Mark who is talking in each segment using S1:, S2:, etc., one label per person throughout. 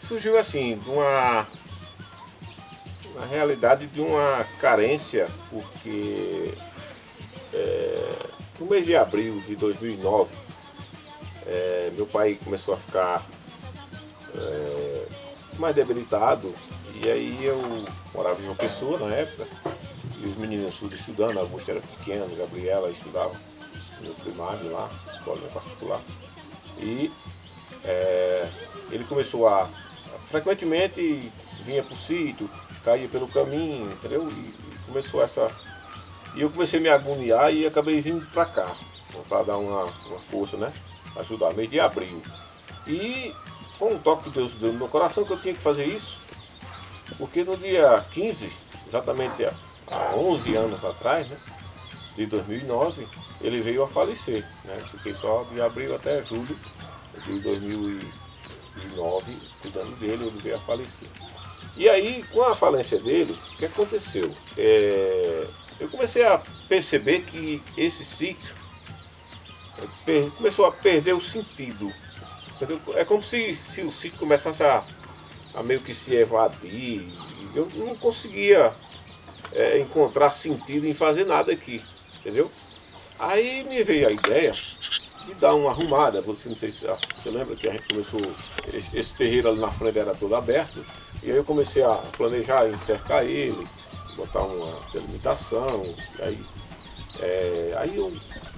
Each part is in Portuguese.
S1: surgiu assim, na realidade de uma carência, porque no mês de abril de 2009, meu pai começou a ficar mais debilitado, e aí eu morava em uma pessoa na época, e os meninos tudo estudando, alguns eram pequenos, Gabriela estudava no primário lá, escola particular, e ele começou a frequentemente vinha para o sítio, caía pelo caminho, entendeu? E começou essa. E eu comecei a me agoniar e acabei vindo para cá, para dar uma força, né? Ajudar, mês de abril. E foi um toque que Deus deu no meu coração que eu tinha que fazer isso, porque no dia 15, exatamente há 11 anos atrás, né? De 2009, ele veio a falecer, né? Fiquei só de abril até julho de 2009 cuidando dele, ele veio a falecer. E aí, com a falência dele, o que aconteceu? Eu comecei a perceber que esse sítio começou a perder o sentido. Entendeu? É como se o sítio começasse a meio que se evadir. Eu não conseguia encontrar sentido em fazer nada aqui, entendeu? Aí me veio a ideia de dar uma arrumada. Você não sei se você lembra que a gente começou, esse terreiro ali na frente era todo aberto, e aí eu comecei a planejar em cercar ele, botar uma delimitação, e aí eu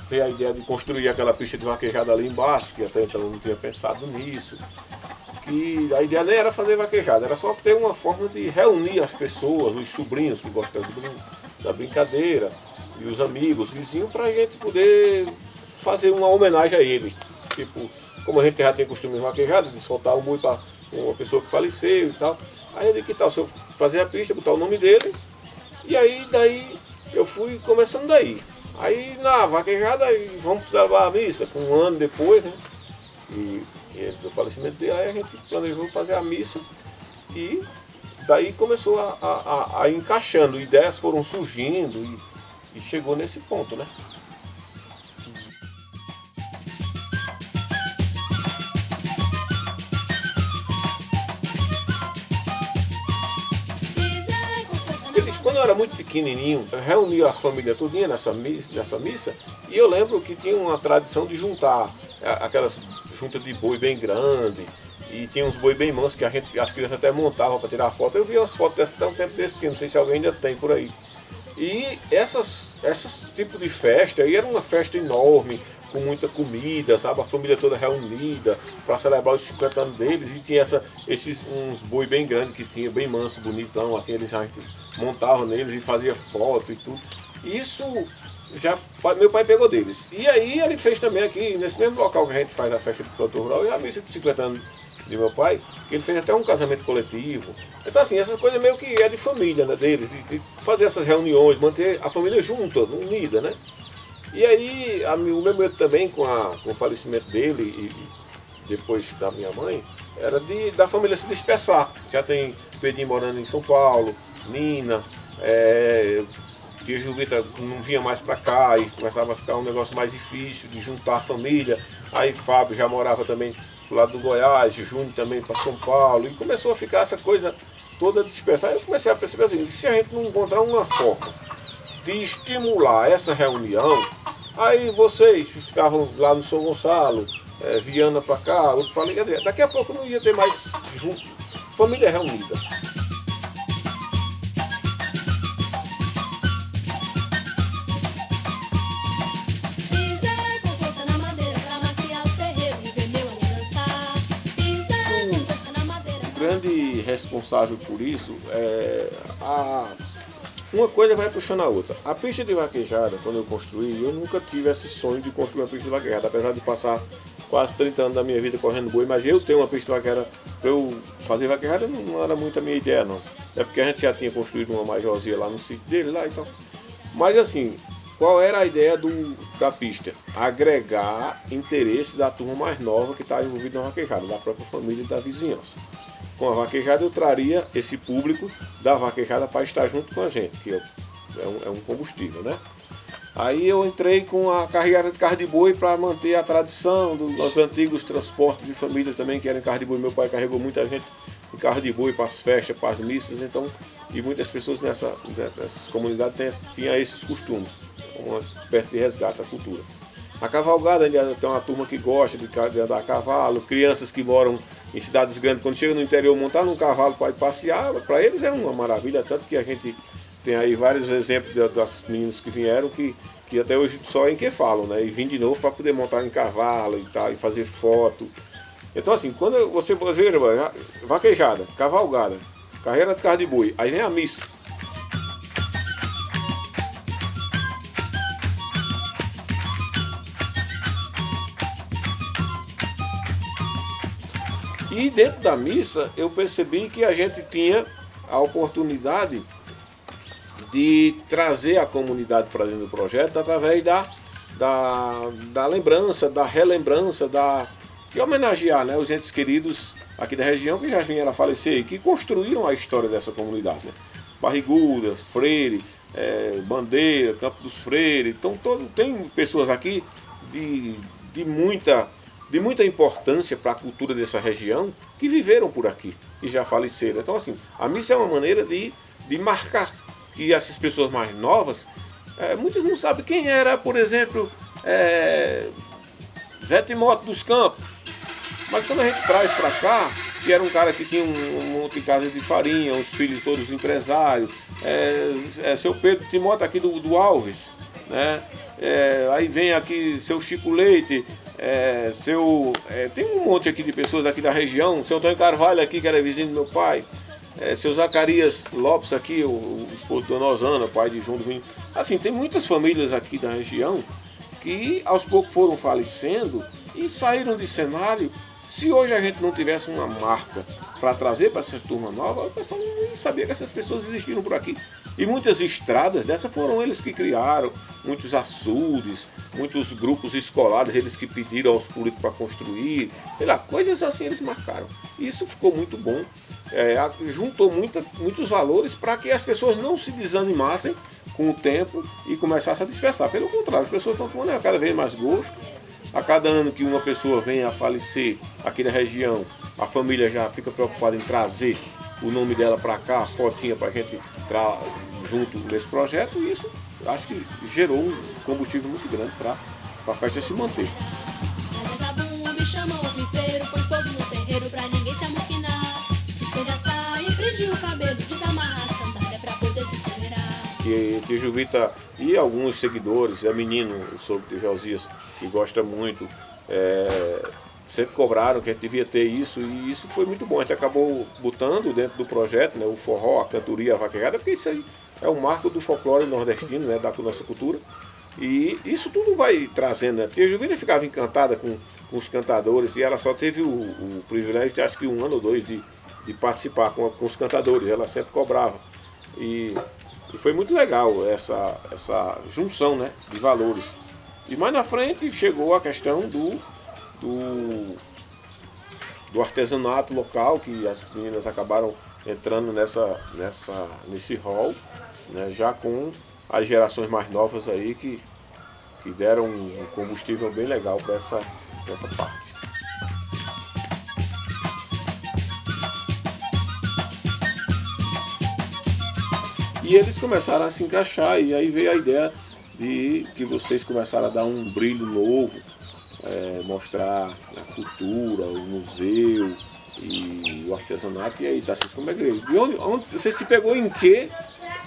S1: veio a ideia de construir aquela pista de vaquejada ali embaixo, que até então eu não tinha pensado nisso, que a ideia nem era fazer vaquejada, era só ter uma forma de reunir as pessoas, os sobrinhos que gostam da brincadeira, e os amigos, os vizinhos, para a gente poder fazer uma homenagem a ele. Tipo, como a gente já tem costume de vaquejada, de soltar um boi para uma pessoa que faleceu e tal. Aí ele, que tal se eu fazer a pista, botar o nome dele, e aí daí eu fui começando daí. Aí na vaquejada, vamos celebrar a missa, com um ano depois, né? E do falecimento dele, aí a gente planejou fazer a missa e daí começou a ir encaixando, ideias foram surgindo e chegou nesse ponto, né? Quando eu era muito pequenininho, eu reunia as famílias todinha nessa missa, e eu lembro que tinha uma tradição de juntar aquelas juntas de boi bem grande, e tinha uns boi bem mansos que as crianças até montavam para tirar foto. Eu vi as fotos dessa até um tempo desse tempo, não sei se alguém ainda tem por aí. E essas tipos de festa aí era uma festa enorme, com muita comida, sabe? A família toda reunida para celebrar os 50 anos deles, e tinha uns boi bem grandes que tinha, bem manso, bonitão, assim, eles já montavam neles e fazia foto e tudo. Isso já meu pai pegou deles. E aí ele fez também aqui, nesse mesmo local que a gente faz a festa de produtor rural, e a missa de 50 anos de meu pai, que ele fez até um casamento coletivo. Então assim, essas coisas meio que é de família, né, deles, de fazer essas reuniões, manter a família junta, unida, né? E aí o meu medo também com o falecimento dele e depois da minha mãe, era da família se dispersar. Já tem Pedrinho morando em São Paulo, Nina, tia Juvita não vinha mais para cá e começava a ficar um negócio mais difícil de juntar a família. Aí Fábio já morava também do lado do Goiás, Júnior também para São Paulo, e começou a ficar essa coisa toda dispersada. Aí eu comecei a perceber assim, se a gente não encontrar uma forma de estimular essa reunião, aí vocês ficavam lá no São Gonçalo, Viana para cá, outro para ali, quer dizer, daqui a pouco não ia ter mais família reunida. Grande responsável por isso uma coisa vai puxando a outra. A pista de vaquejada, quando eu construí, eu nunca tive esse sonho de construir uma pista de vaquejada, apesar de passar quase 30 anos da minha vida correndo boi, mas eu tenho uma pista de vaquejada, para eu fazer vaquejada não era muito a minha ideia não. É porque a gente já tinha construído uma majorzinha lá no sítio dele lá e tal. Mas assim, qual era a ideia da pista? Agregar interesse da turma mais nova que está envolvida na vaquejada, da própria família e da vizinhança. Com a vaquejada eu traria esse público da vaquejada para estar junto com a gente, que é um combustível, né? Aí eu entrei com a carreira de carro de boi para manter a tradição dos antigos transportes de família também, que eram carro de boi. Meu pai carregou muita gente em carro de boi para as festas, para as missas, então, e muitas pessoas nessas comunidades tinham esses costumes, uma espécie de resgate da cultura. A cavalgada, ainda tem uma turma que gosta de andar a cavalo, crianças que moram em cidades grandes, quando chegam no interior, montar num cavalo para ir passear, para eles é uma maravilha, tanto que a gente tem aí vários exemplos das meninas que vieram, que até hoje só em que falam, né? E vim de novo para poder montar em cavalo e tal, e fazer foto. Então assim, quando você veja, vaquejada, cavalgada, carreira de carro de boi, aí vem a missa. E dentro da missa eu percebi que a gente tinha a oportunidade de trazer a comunidade para dentro do projeto através da lembrança, da relembrança, de homenagear, né, os entes queridos aqui da região que já vieram a falecer e que construíram a história dessa comunidade. Né? Barriguda, Freire, Bandeira, Campo dos Freires, então tem pessoas aqui de muita importância para a cultura dessa região que viveram por aqui e já faleceram. Então assim, a missa é uma maneira de marcar que essas pessoas mais novas, muitas não sabem quem era, por exemplo, Zé Timóteo dos Campos. Mas quando a gente traz para cá, que era um cara que tinha um monte de casa de farinha, os filhos todos empresários, seu Pedro Timóteo aqui do Alves, né? Aí vem aqui seu Chico Leite, tem um monte aqui de pessoas aqui da região, seu Antônio Carvalho aqui, que era vizinho do meu pai, seu Zacarias Lopes aqui, o esposo da Dona Osana, pai de João Domingo. Assim, tem muitas famílias aqui da região que aos poucos foram falecendo e saíram de cenário. Se hoje a gente não tivesse uma marca para trazer para essa turma nova, o pessoal nem sabia que essas pessoas existiram por aqui. E muitas estradas dessas foram eles que criaram, muitos açudes, muitos grupos escolares, eles que pediram aos políticos para construir, sei lá, coisas assim eles marcaram. E isso ficou muito bom, juntou muitos valores para que as pessoas não se desanimassem com o tempo e começassem a dispersar. Pelo contrário, as pessoas estão tomando cada vez mais gosto. A cada ano que uma pessoa vem a falecer aqui na região, a família já fica preocupada em trazer o nome dela para cá, a fotinha para a gente entrar junto nesse projeto, e isso acho que gerou um combustível muito grande para a festa se manter. Que Juvita e alguns seguidores, menino, sobre Josias, que gosta muito, sempre cobraram que a gente devia ter isso, e isso foi muito bom. A gente acabou botando dentro do projeto, né, o forró, a cantoria, a vaquejada, porque isso aí é um marco do folclore nordestino, né, da nossa cultura. E isso tudo vai trazendo, né? Tia Juvita ficava encantada com os cantadores, e ela só teve o privilégio de, acho que 1 ano ou 2, de participar com os cantadores. Ela sempre cobrava. E foi muito legal essa junção, né, de valores. E mais na frente chegou a questão do artesanato local, que as meninas acabaram entrando nesse rol, né, já com as gerações mais novas aí que deram um combustível bem legal para essa parte. E eles começaram a se encaixar, e aí veio a ideia de que vocês começaram a dar um brilho novo, mostrar a cultura, o museu e o artesanato. E aí, Tarcísio, como é que é? Onde você se pegou em quê?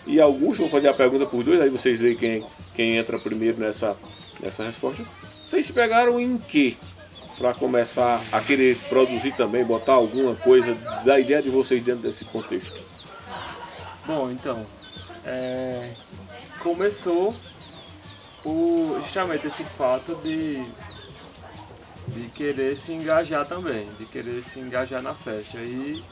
S1: E Augusto, vou fazer a pergunta por dois, aí vocês veem quem entra primeiro nessa resposta. Vocês se pegaram em quê para começar a querer produzir também, botar alguma coisa da ideia de vocês dentro desse contexto?
S2: Bom, então, começou por justamente esse fato de querer se engajar também, de querer se engajar na festa. E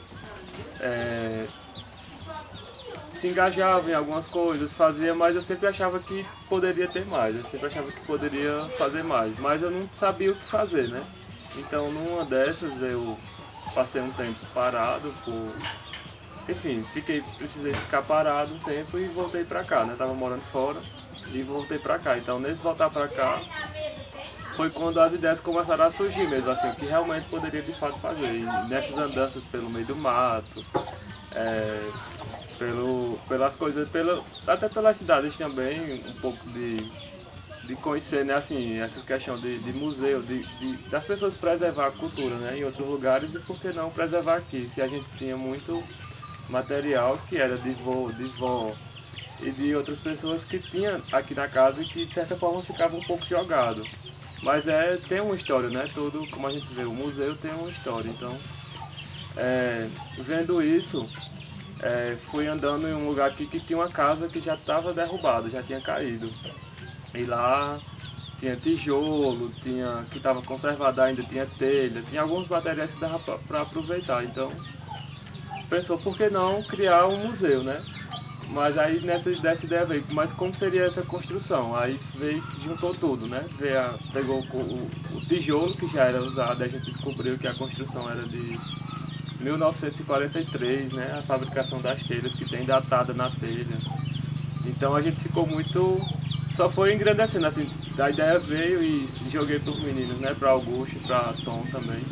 S2: se engajava em algumas coisas, fazia, mas eu sempre achava que poderia ter mais, eu sempre achava que poderia fazer mais, mas eu não sabia o que fazer, né? Então, numa dessas, eu passei um tempo parado, enfim, precisei ficar parado um tempo e voltei pra cá, né? Tava morando fora e voltei pra cá. Então, nesse voltar pra cá, foi quando as ideias começaram a surgir mesmo, assim, o que realmente poderia de fato fazer. E nessas andanças pelo meio do mato, pelas coisas, até pelas cidades também, um pouco de conhecer, né, assim, essa questão de museu, das pessoas preservar a cultura, né, em outros lugares, e por que não preservar aqui, se a gente tinha muito material que era de vó e de outras pessoas que tinha aqui na casa e que de certa forma ficava um pouco jogado. Mas tem uma história, né? Tudo, como a gente vê, o museu tem uma história. Então, vendo isso, fui andando em um lugar aqui que tinha uma casa que já estava derrubada, já tinha caído. E lá tinha tijolo, que estava conservado ainda, tinha telha, tinha alguns materiais que dava para aproveitar. Então, pensou, por que não criar um museu, né? Mas aí dessa ideia veio, mas como seria essa construção? Aí juntou tudo, né? Pegou o tijolo que já era usado, a gente descobriu que a construção era de 1943, né? A fabricação das telhas que tem datada na telha. Então a gente ficou muito... Só foi engrandecendo, assim, a ideia veio e joguei para os meninos, né? Para Augusto, para Tom também.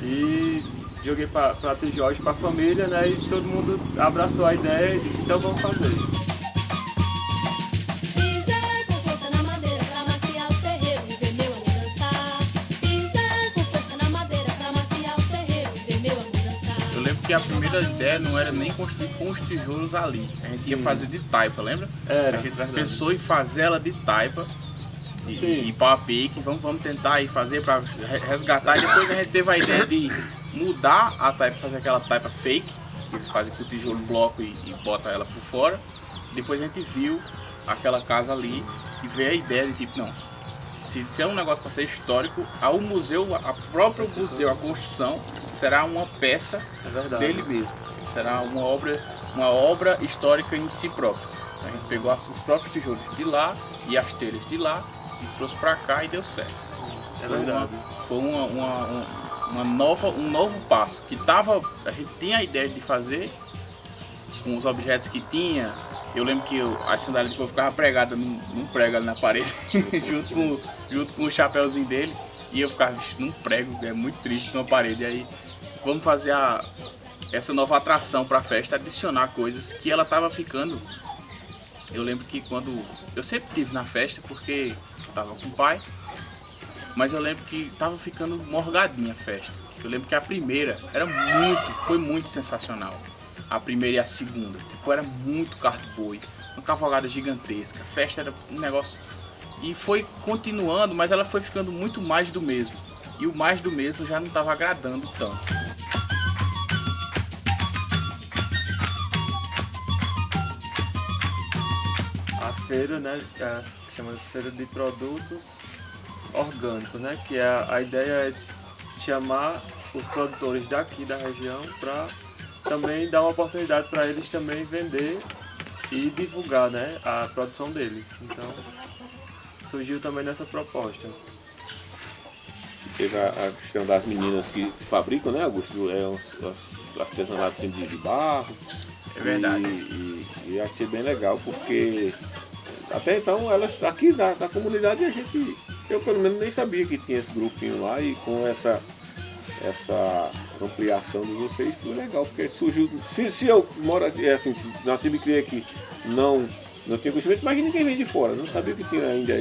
S2: E joguei para Jorge, para a família, né? E todo mundo abraçou a ideia e disse, então vamos fazer.
S3: Pisar com força na madeira pra maciar o terreiro e ver meu amor dançar. Pisar com força na madeira pra maciar o terreiro e ver meu amor dançar.
S4: Eu lembro que a primeira ideia não era nem construir com os tijolos ali. A gente ia fazer de taipa, lembra?
S2: Era,
S4: a gente
S2: verdade.
S4: pensou em fazer ela de taipa. E pau a pique, vamos tentar ir fazer para resgatar. E depois a gente teve a ideia de mudar a taipa, fazer aquela taipa fake, que eles fazem com o tijolo bloco e bota ela por fora. Depois a gente viu aquela casa ali e veio a ideia de tipo, não, se é um negócio para ser histórico, o museu, a própria museu, a construção, será uma peça dele mesmo. Será uma obra histórica em si própria. A gente pegou os próprios tijolos de lá e as telhas de lá e trouxe para cá e deu certo.
S2: É verdade.
S4: Foi um novo passo que a gente tinha a ideia de fazer com os objetos que tinha. Eu lembro que a sandália de fogo ficava pregada num prego ali na parede junto com o chapéuzinho dele, e eu ficava num prego, é muito triste, numa parede. E aí vamos fazer essa nova atração para a festa, adicionar coisas que ela estava ficando. Eu lembro que eu sempre estive na festa porque estava com o pai, mas eu lembro que estava ficando morgadinha a festa. Eu lembro que a primeira foi muito sensacional. A primeira e a segunda, tipo, era muito carro de boi, uma cavalgada gigantesca. A festa era um negócio, e foi continuando, mas ela foi ficando muito mais do mesmo. E o mais do mesmo já não estava agradando tanto.
S2: A feira, né, chama de feira de produtos orgânicos, né, que a ideia é chamar os produtores daqui da região para também dar uma oportunidade para eles também vender e divulgar, né, a produção deles. Então surgiu também nessa proposta.
S1: Teve a questão das meninas que fabricam, né, Augusto? Os artesanatos de barro.
S4: É verdade.
S1: E achei bem legal, porque até então elas aqui na comunidade eu pelo menos nem sabia que tinha esse grupinho lá, e com essa ampliação de vocês foi legal, porque surgiu. Se eu moro aqui, assim, nasci e me criei aqui, não tinha conhecimento, imagina quem vem de fora, não sabia que tinha ainda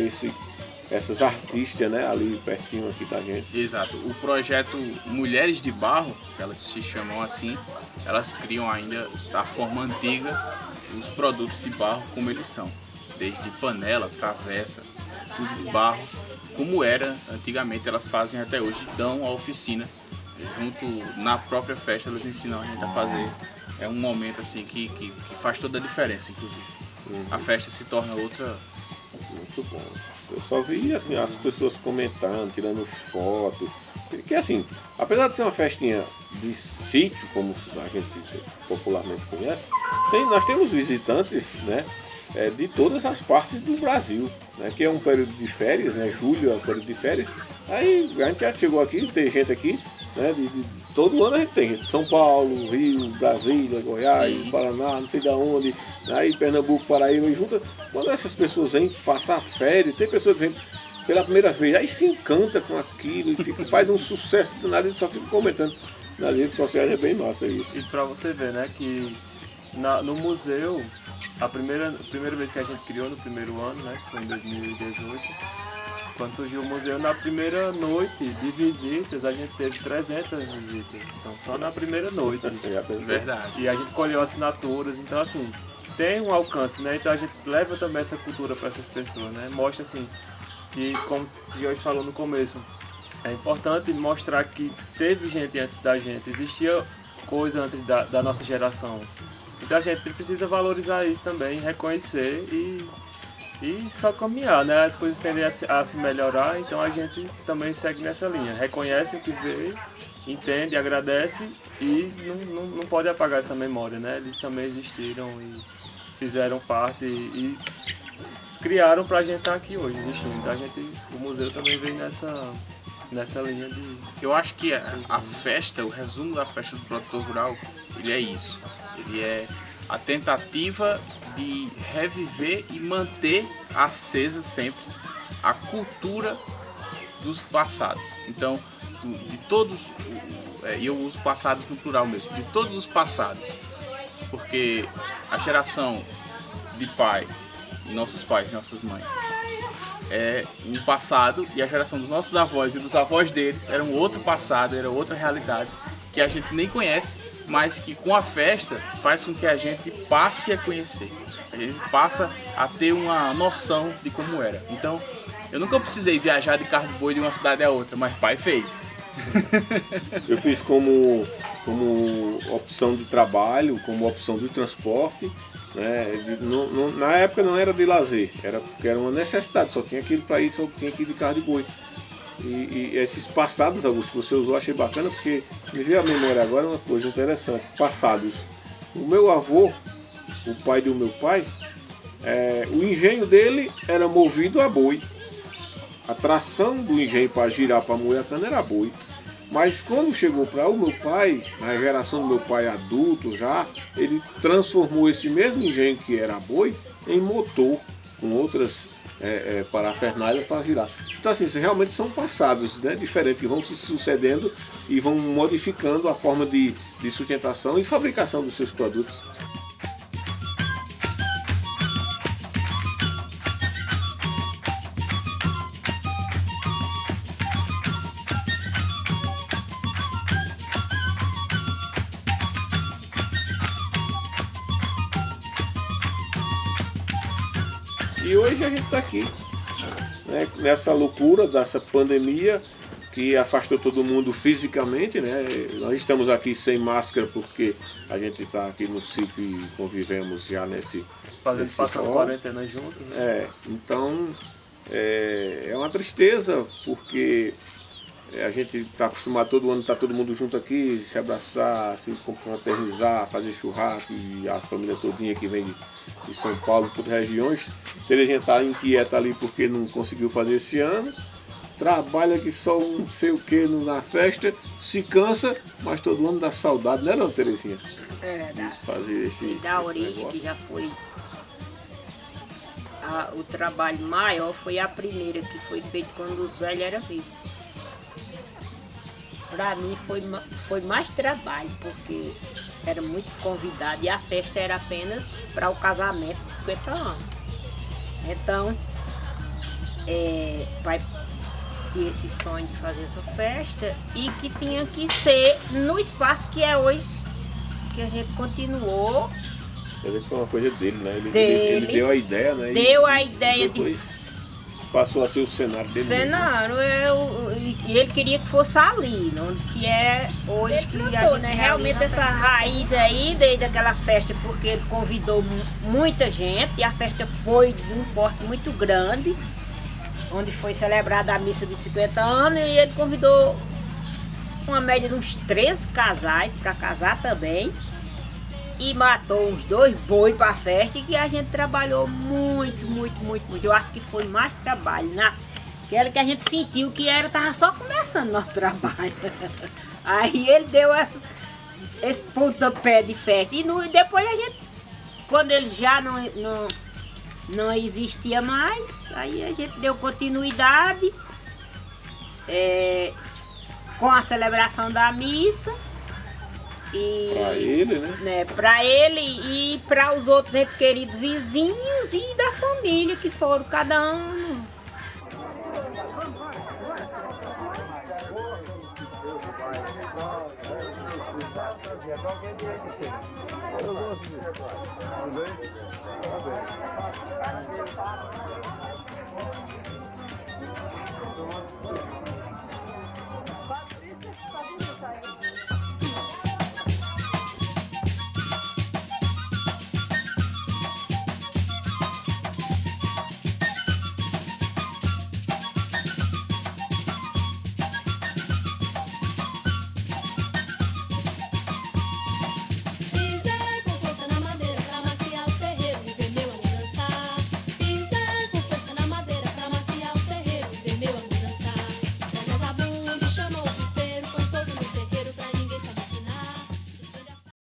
S1: essas artistas, né, ali pertinho aqui da gente.
S4: Exato. O projeto Mulheres de Barro, elas se chamam assim, elas criam ainda da forma antiga os produtos de barro como eles são, desde panela, travessa, tudo de barro, como era antigamente. Elas fazem até hoje, dão a oficina junto na própria festa, elas ensinam a gente a fazer. É um momento assim que faz toda a diferença, inclusive. A festa se torna outra.
S1: Muito bom. Eu só vi assim, as pessoas comentando, tirando fotos. Porque assim, apesar de ser uma festinha de sítio, como a gente popularmente conhece, nós temos visitantes, né, de todas as partes do Brasil, né, que é um período de férias, né, julho é um período de férias. Aí a gente já chegou aqui, tem gente aqui, né, todo ano a gente tem gente de São Paulo, Rio, Brasília, Goiás,
S4: Sim.
S1: Paraná, não sei de onde, aí Pernambuco, Paraíba, e junta. Quando essas pessoas vêm passar férias, tem pessoas que vêm pela primeira vez. Aí se encanta com aquilo e faz um sucesso danado, a gente só fica comentando nas redes sociais, é bem massa isso.
S2: E pra você ver, né, que no museu, a primeira vez que a gente criou no primeiro ano, né, que foi em 2018, quando surgiu o museu, na primeira noite de visitas, a gente teve 300 visitas. Então, só na primeira noite.
S4: Verdade.
S2: E a gente colheu assinaturas, então assim, tem um alcance, né? Então a gente leva também essa cultura para essas pessoas, né? Mostra assim, que como o Jorge falou no começo, é importante mostrar que teve gente antes da gente, existia coisa antes da nossa geração. Então a gente precisa valorizar isso também, reconhecer e só caminhar, né? As coisas tendem a se melhorar, então a gente também segue nessa linha. Reconhece o que veio, entende, agradece e não pode apagar essa memória, né? Eles também existiram e fizeram parte e criaram pra gente estar aqui hoje, existindo. Então o museu também vem nessa linha de...
S4: Eu acho que a festa, o resumo da festa do produtor rural, ele é isso. Ele é a tentativa de reviver e manter acesa sempre a cultura dos passados. Então, de todos, e eu uso passados no plural mesmo, de todos os passados, porque a geração de pai, nossos pais, nossas mães, é um passado, e a geração dos nossos avós e dos avós deles era um outro passado, era outra realidade que a gente nem conhece, mas que com a festa faz com que a gente passe a conhecer. A gente passa a ter uma noção de como era. Então, eu nunca precisei viajar de carro de boi de uma cidade a outra, mas pai fez.
S1: Eu fiz como opção de trabalho, como opção de transporte, né? Na época não era de lazer, era porque era uma necessidade, só tinha aquilo para ir, só tinha que ir de carro de boi. E esses passados, Augusto, que você usou, achei bacana, porque me veio à memória agora uma coisa interessante. Passados. O meu avô, o pai do meu pai, o engenho dele era movido a boi. A tração do engenho para girar, para moer a cana era boi. Mas quando chegou para o meu pai, na geração do meu pai adulto já, ele transformou esse mesmo engenho que era boi em motor, com outras parafernálias para girar. Então assim, realmente são passados, né, diferentes, que vão se sucedendo e vão modificando a forma de sustentação e fabricação dos seus produtos. E hoje a gente está aqui, né, nessa loucura dessa pandemia que afastou todo mundo fisicamente, né? Nós estamos aqui sem máscara porque a gente está aqui no sítio e convivemos já
S2: passando quarentena juntos, né?
S1: Então é uma tristeza porque a gente está acostumado todo ano, tá todo mundo junto aqui, se abraçar, se confraternizar, fazer churrasco, e a família todinha que vem de São Paulo, por regiões. Ter gente tá inquieta ali porque não conseguiu fazer esse ano. Trabalha que só um não sei o que na festa, se cansa, mas todo ano dá saudade, né, não, Terezinha? Fazer esse
S5: da origem,
S1: negócio.
S5: que já foi o trabalho maior, foi a primeira que foi feita quando os velhos eram vivos. Para mim foi mais trabalho, porque era muito convidado e a festa era apenas para o casamento de 50 anos. Então, vai ter esse sonho de fazer essa festa e que tinha que ser no espaço que é hoje, que a gente continuou.
S1: Quer dizer que foi uma coisa dele, né?
S5: Ele
S1: deu a ideia, né?
S5: Deu a ideia
S1: depois passou a ser o cenário dele.
S5: Cenário, e ele queria que fosse ali, onde que é hoje, ele que plantou, a gente, né? Realmente essa raiz aí, desde aquela festa, porque ele convidou muita gente, e a festa foi de um porte muito grande, onde foi celebrada a missa de 50 anos, e ele convidou uma média de uns 13 casais para casar também, e matou uns 2 boi para a festa, e que a gente trabalhou muito. Eu acho que foi mais trabalho. Aquela que a gente sentiu que tava só começando nosso trabalho. Aí ele deu esse pontapé de festa. E depois a gente, quando ele já não existia mais, aí a gente deu continuidade com a celebração da missa.
S1: Para ele, né?
S5: Para ele e para os outros entes queridos vizinhos e da família que foram cada ano.